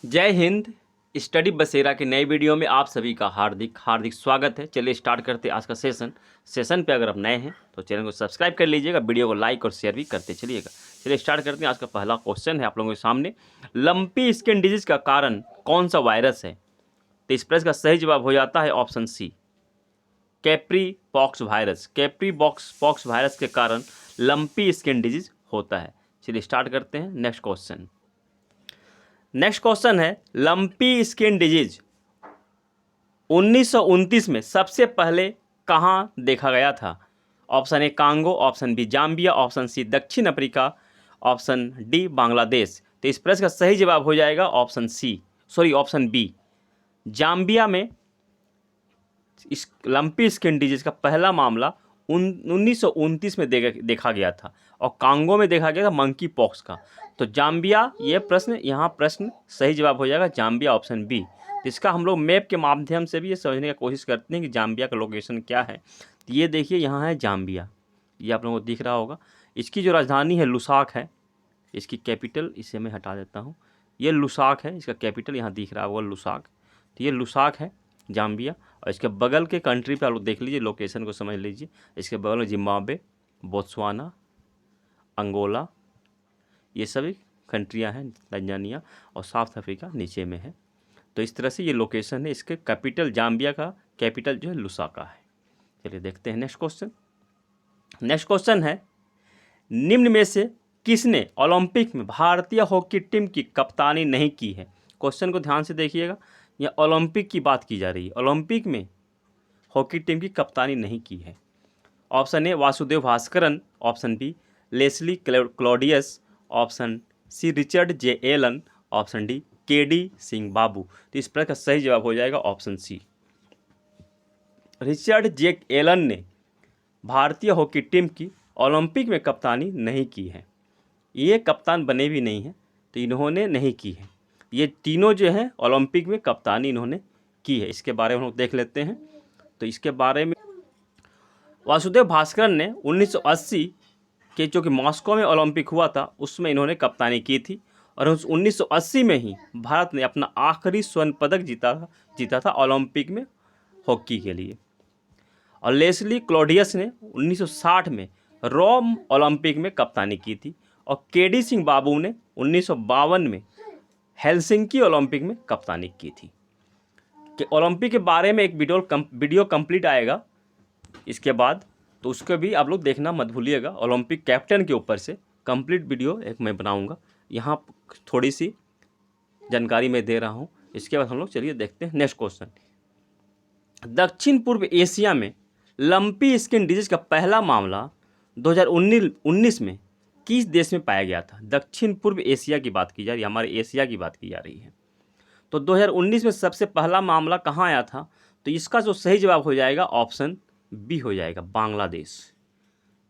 जय हिंद। स्टडी बसेरा के नए वीडियो में आप सभी का हार्दिक हार्दिक स्वागत है। चलिए स्टार्ट करते हैं आज का सेशन पे अगर आप नए हैं तो चैनल को सब्सक्राइब कर लीजिएगा, वीडियो को लाइक और शेयर भी करते चलिएगा। चलिए स्टार्ट करते हैं। आज का पहला क्वेश्चन है आप लोगों के सामने, लंपी स्किन डिजीज का कारण कौन सा वायरस है? तो इस प्रश्न का सही जवाब हो जाता है option C, capri pox virus. Capri pox virus के कारण लंपी स्किन डिजीज होता है। चलिए स्टार्ट करते हैं नेक्स्ट क्वेश्चन। नेक्स्ट क्वेश्चन है, लंपी स्किन डिजीज 1929 में सबसे पहले कहाँ देखा गया था? Option A Congo, option B Zambia, option C दक्षिण अफ्रीका, ऑप्शन डी बांग्लादेश। तो इस प्रश्न का सही जवाब हो जाएगा ऑप्शन बी, जाम्बिया में इस लंपी स्किन डिजीज का पहला मामला 1929 में देखा गया था और कांगो में देखा गया था मंकी पॉक्स का। तो जाम्बिया, ये प्रश्न सही जवाब हो जाएगा जाम्बिया, ऑप्शन बी। तो इसका हम लोग मैप के माध्यम से भी ये समझने की कोशिश करते हैं कि जाम्बिया का लोकेशन क्या है। तो ये देखिए यहाँ है जाम्बिया, ये आप लोगों को दिख रहा होगा। इसकी जो राजधानी है लुसाक है, इसकी कैपिटल, इसे मैं हटा देता हूँ, ये लुसाक है, इसका कैपिटल यहाँ दिख रहा होगा लुसाक। तो ये लुसाक है जाम्बिया, और इसके बगल के कंट्री पे आप लोग देख लीजिए, लोकेशन को समझ लीजिए। इसके बगल में जिम्बाब्वे, बोत्सवाना, अंगोला, ये सभी कंट्रियां हैं, तंजानिया और साउथ अफ्रीका नीचे में है। तो इस तरह से ये लोकेशन है। इसके कैपिटल, जाम्बिया का कैपिटल जो है लुसाका है। चलिए देखते हैं नेक्स्ट क्वेश्चन। नेक्स्ट क्वेश्चन है, निम्न में से किसने ओलंपिक में भारतीय हॉकी टीम की कप्तानी नहीं की है? क्वेश्चन को ध्यान से देखिएगा, यह ओलंपिक की बात की जा रही है। ओलंपिक में हॉकी टीम की कप्तानी नहीं की है। Option A Vasudevan Bhaskaran, option B Leslie Claudius, option C Richard J Allen, option D KD Singh Babu. तो इस प्रश्न का सही जवाब हो जाएगा option C, Richard J Allen ने भारतीय हॉकी टीम की ओलंपिक में कप्तानी नहीं की है। ये कप्तान बने भी नहीं हैं, तो इन्होंने नहीं की है। ये तीनों जो हैं ओलंपिक में कप्तानी इन्होंने की है। इसके बारे में हम लोग देख लेते हैं। तो इसके बारे में वासुदेव भास्करन ने 1980 के जो कि मॉस्को में ओलंपिक हुआ था उसमें इन्होंने कप्तानी की थी, और उस 1980 में ही भारत ने अपना आखिरी स्वर्ण पदक जीता था ओलंपिक में हॉकी के लिए। और लेस्ली क्लॉडियस ने 1960 में रोम ओलंपिक में कप्तानी की थी, और केडी सिंह बाबू ने 1952 में हेलसिंकी ओलंपिक में कप्तानी की थी। कि ओलंपिक के बारे में एक वीडियो कंप्लीट आएगा इसके बाद, तो उसको भी आप लोग देखना मत भूलिएगा। ओलंपिक कैप्टन के ऊपर से कंप्लीट वीडियो एक मैं बनाऊंगा, यहाँ थोड़ी सी जानकारी मैं दे रहा हूँ। इसके बाद हम लोग चलिए देखते हैं नेक्स्ट क्वेश्चन। दक्षिण पूर्व एशिया में लंपी स्किन डिजीज का पहला मामला 2019 में किस देश में पाया गया था? दक्षिण पूर्व एशिया की बात की जा रही है, हमारे एशिया की बात की जा रही है। तो 2019 में सबसे पहला मामला कहाँ आया था? तो इसका जो सही जवाब हो जाएगा ऑप्शन बी हो जाएगा, बांग्लादेश।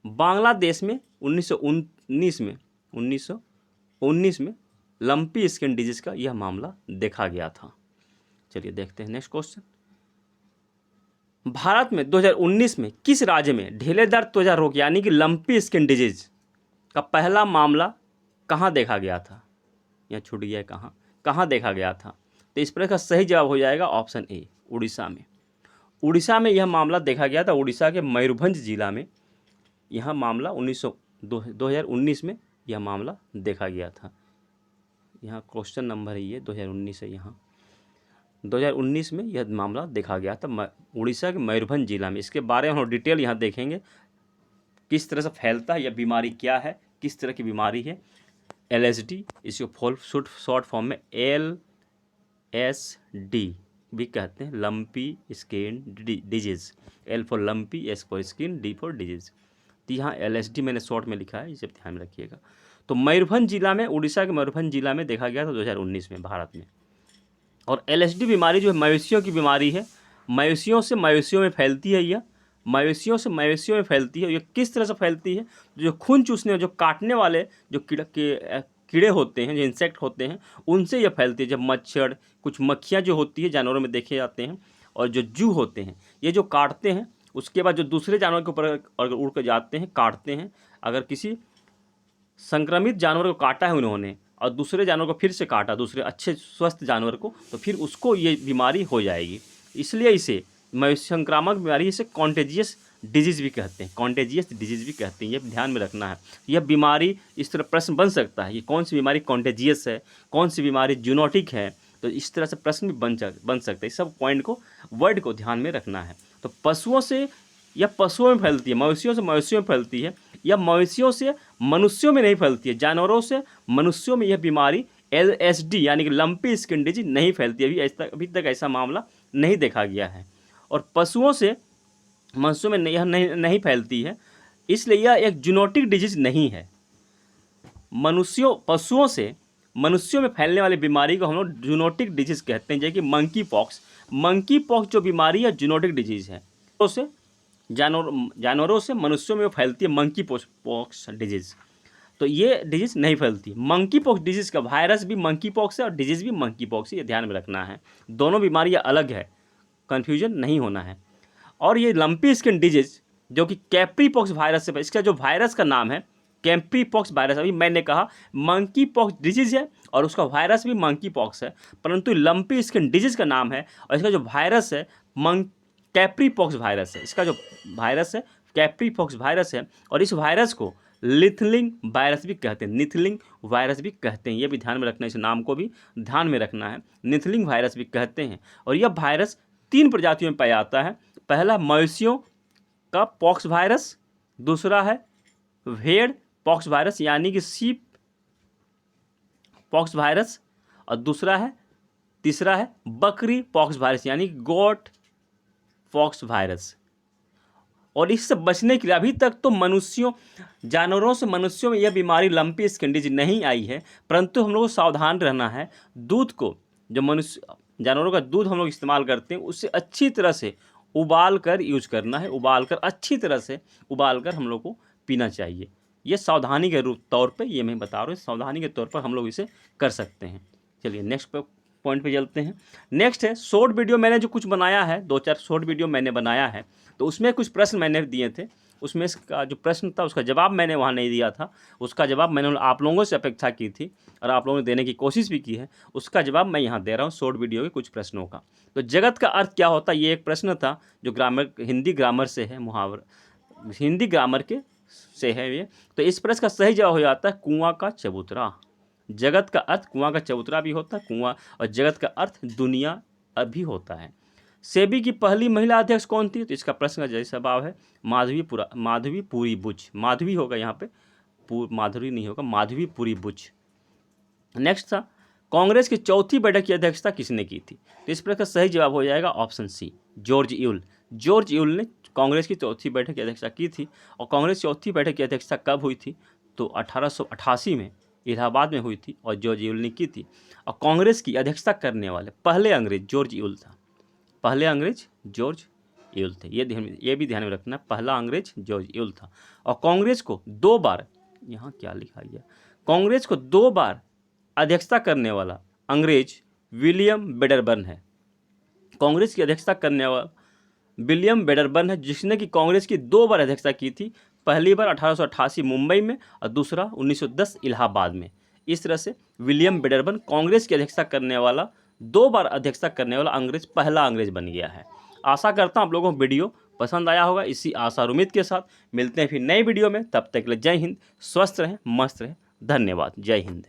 बांग्लादेश में 1919 में लंपी स्किन डिजीज का यह मामला देखा गया था। चलिए देखते हैं नेक्स्ट क्वेश्चन। भारत में 2019 में किस राज्य में ढीलेदार त्वचा रोग यानी कि लंपी स्किन डिजीज का पहला मामला कहाँ देखा गया था? यह छूट गया है, कहाँ देखा गया था? तो इस प्रश्न का सही जवाब हो जाएगा ऑप्शन ए, उड़ीसा में। उड़ीसा में यह मामला देखा गया था। उड़ीसा के मयूरभंज जिला में यह मामला 2019 में यह मामला देखा गया था। यहाँ क्वेश्चन नंबर है ये 2019 है, यहाँ 2019 में यह मामला देखा गया था उड़ीसा के मयूरभंज जिला में। इसके बारे में हम डिटेल यहाँ देखेंगे, किस तरह से फैलता है, यह बीमारी क्या है, किस तरह की बीमारी है। LSD, इसको शॉर्ट फॉर्म में LSD भी कहते हैं, lumpy skin disease. L for lumpy, S for skin, D for disease. तो यहाँ LSD मैंने शॉर्ट में लिखा है, इसे ध्यान में रखिएगा। तो मयूरभंज जिला में, उड़ीसा के मयूरभंज जिला में देखा गया था 2019 में भारत में। और LSD बीमारी जो है मवेशियों की बीमारी है, मवेशियों से मवेशियों में फैलती है। यह मवेशियों से मवेशियों में फैलती है। ये किस तरह से फैलती है? जो खून चूसने, जो काटने वाले जो कीड़े होते हैं, जो इंसेक्ट होते हैं, उनसे यह फैलती है। जब मच्छर, कुछ मक्खियाँ जो होती है जानवरों में देखे जाते हैं, और जो जू होते हैं, ये जो काटते हैं, उसके बाद जो दूसरे जानवर के ऊपर अगर उड़ कर जाते हैं, काटते हैं। अगर किसी संक्रमित जानवर को काटा है उन्होंने और दूसरे जानवर को फिर से काटा, दूसरे अच्छे स्वस्थ जानवर को, तो फिर उसको ये बीमारी हो जाएगी। इसलिए इसे संक्रामक बीमारी, इसे कॉन्टेजियस डिजीज़ भी कहते हैं, कॉन्टेजियस डिजीज़ भी कहते हैं। ये ध्यान में रखना है। यह बीमारी, इस तरह प्रश्न बन सकता है कि कौन सी बीमारी कॉन्टेजियस है, कौन सी बीमारी जूनोटिक है, तो इस तरह से प्रश्न भी बन सकता है। इस सब पॉइंट को, वर्ड को ध्यान में रखना है। तो पशुओं से या पशुओं में फैलती है, मवेशियों से मवेशियों में फैलती है, या मवेशियों से मनुष्यों में नहीं फैलती है। जानवरों से मनुष्यों में यह बीमारी LSD यानी कि लंपी स्किन डिजीज नहीं फैलती है। अभी तक ऐसा मामला नहीं देखा गया है। और पशुओं से मनुष्यों में यह नहीं फैलती है, इसलिए यह एक जूनोटिक डिजीज नहीं है। पशुओं से मनुष्यों में फैलने वाली बीमारी को हम लोग जूनोटिक डिजीज कहते हैं, जैसे कि मंकी पॉक्स जो बीमारी है जूनोटिक डिजीज है। तो से जानवरों से मनुष्यों में फैलती है मंकी पॉक्स डिजीज, तो ये डिजीज नहीं फैलती। मंकी पॉक्स डिजीज का वायरस भी मंकी पॉक्स है और डिजीज भी मंकी पॉक्स है, ये ध्यान में रखना है। दोनों बीमारियाँ अलग है, कन्फ्यूजन नहीं होना है। और ये लंपी स्किन डिजीज जो कि कैप्री पॉक्स वायरस से, इसका जो वायरस का नाम है कैप्री पॉक्स वायरस, अभी मैंने कहा मंकी पॉक्स डिजीज है और उसका वायरस भी मंकी पॉक्स है, परंतु लंपी स्किन डिजीज का नाम है और इसका जो वायरस है कैप्री पॉक्स वायरस है। इसका जो वायरस है कैप्री पॉक्स वायरस है, और इस वायरस को लिथलिंग वायरस भी कहते हैं, निथलिंग वायरस भी कहते हैं। ये भी ध्यान में रखना है, इस नाम को भी ध्यान में रखना है, निथलिंग वायरस भी कहते हैं। और यह वायरस 3 प्रजातियों में पाया जाता है। पहला मवेशियों का पॉक्स वायरस, दूसरा है भेड़ पॉक्स वायरस यानी कि शीप पॉक्स वायरस, और तीसरा है बकरी पॉक्स वायरस यानी कि गोट पॉक्स वायरस। और इससे बचने के लिए अभी तक तो जानवरों से मनुष्यों में यह बीमारी लंपी स्किन डिजीज नहीं आई है, परंतु हम लोग को सावधान रहना है। दूध को, जो जानवरों का दूध हम लोग इस्तेमाल करते हैं, उससे अच्छी तरह से उबाल कर यूज करना है, अच्छी तरह से उबाल कर हम लोग को पीना चाहिए। ये सावधानी के तौर पे ये मैं बता रहा हूँ, सावधानी के तौर पर हम लोग इसे कर सकते हैं। चलिए नेक्स्ट पॉइंट पे चलते हैं। नेक्स्ट है शॉर्ट वीडियो। मैंने जो कुछ बनाया है, 2-4 शॉर्ट वीडियो मैंने बनाया है, तो उसमें कुछ प्रश्न मैंने दिए थे। उसमें इसका जो प्रश्न था उसका जवाब मैंने वहाँ नहीं दिया था, उसका जवाब मैंने आप लोगों से अपेक्षा की थी और आप लोगों ने देने की कोशिश भी की है। उसका जवाब मैं यहाँ दे रहा हूँ शॉर्ट वीडियो के कुछ प्रश्नों का। तो जगत का अर्थ क्या होता है, ये एक प्रश्न था जो हिंदी ग्रामर से है, हिंदी ग्रामर के से है ये। तो इस प्रश्न का सही जवाब हो जाता है कुआं का चबूतरा। जगत का अर्थ कुआं का चबूतरा भी होता है, कुआं, और जगत का अर्थ दुनिया भी होता है। सेबी की पहली महिला अध्यक्ष कौन थी, तो इसका प्रश्न का जैसा जवाब है माधवीपुरी बुच। माधवी होगा यहाँ पे, माधुरी नहीं होगा, माधवीपुरी बुच। नेक्स्ट था कांग्रेस की चौथी बैठक की अध्यक्षता किसने की थी, तो इस प्रश्न का सही जवाब हो जाएगा ऑप्शन सी, जॉर्ज यूल ने कांग्रेस की चौथी बैठक की अध्यक्षता की थी। और कांग्रेस चौथी बैठक की अध्यक्षता कब हुई थी, तो 1888 में इलाहाबाद में हुई थी और जॉर्ज यूल ने की थी। और कांग्रेस की अध्यक्षता करने वाले पहले अंग्रेज जॉर्ज यूल था, पहले अंग्रेज जॉर्ज यूल थे। ये भी ध्यान में रखना, पहला अंग्रेज जॉर्ज यूल था। और कांग्रेस को 2 बार, यहाँ क्या लिखा गया, कांग्रेस को 2 बार अध्यक्षता करने वाला अंग्रेज विलियम बेडरबर्न है। कांग्रेस की अध्यक्षता करने वाला विलियम बेडरबर्न है, जिसने कि कांग्रेस की 2 बार अध्यक्षता की थी। पहली बार 1888 मुंबई में और दूसरा 1910 इलाहाबाद में। इस तरह से विलियम बेडरबर्न कांग्रेस की अध्यक्षता करने वाला, 2 बार अध्यक्षता करने वाला अंग्रेज, पहला अंग्रेज बन गया है। आशा करता हूँ आप लोगों को वीडियो पसंद आया होगा। इसी आशा और उम्मीद के साथ मिलते हैं फिर नई वीडियो में। तब तक के लिए जय हिंद, स्वस्थ रहें, मस्त रहें, धन्यवाद, जय हिंद।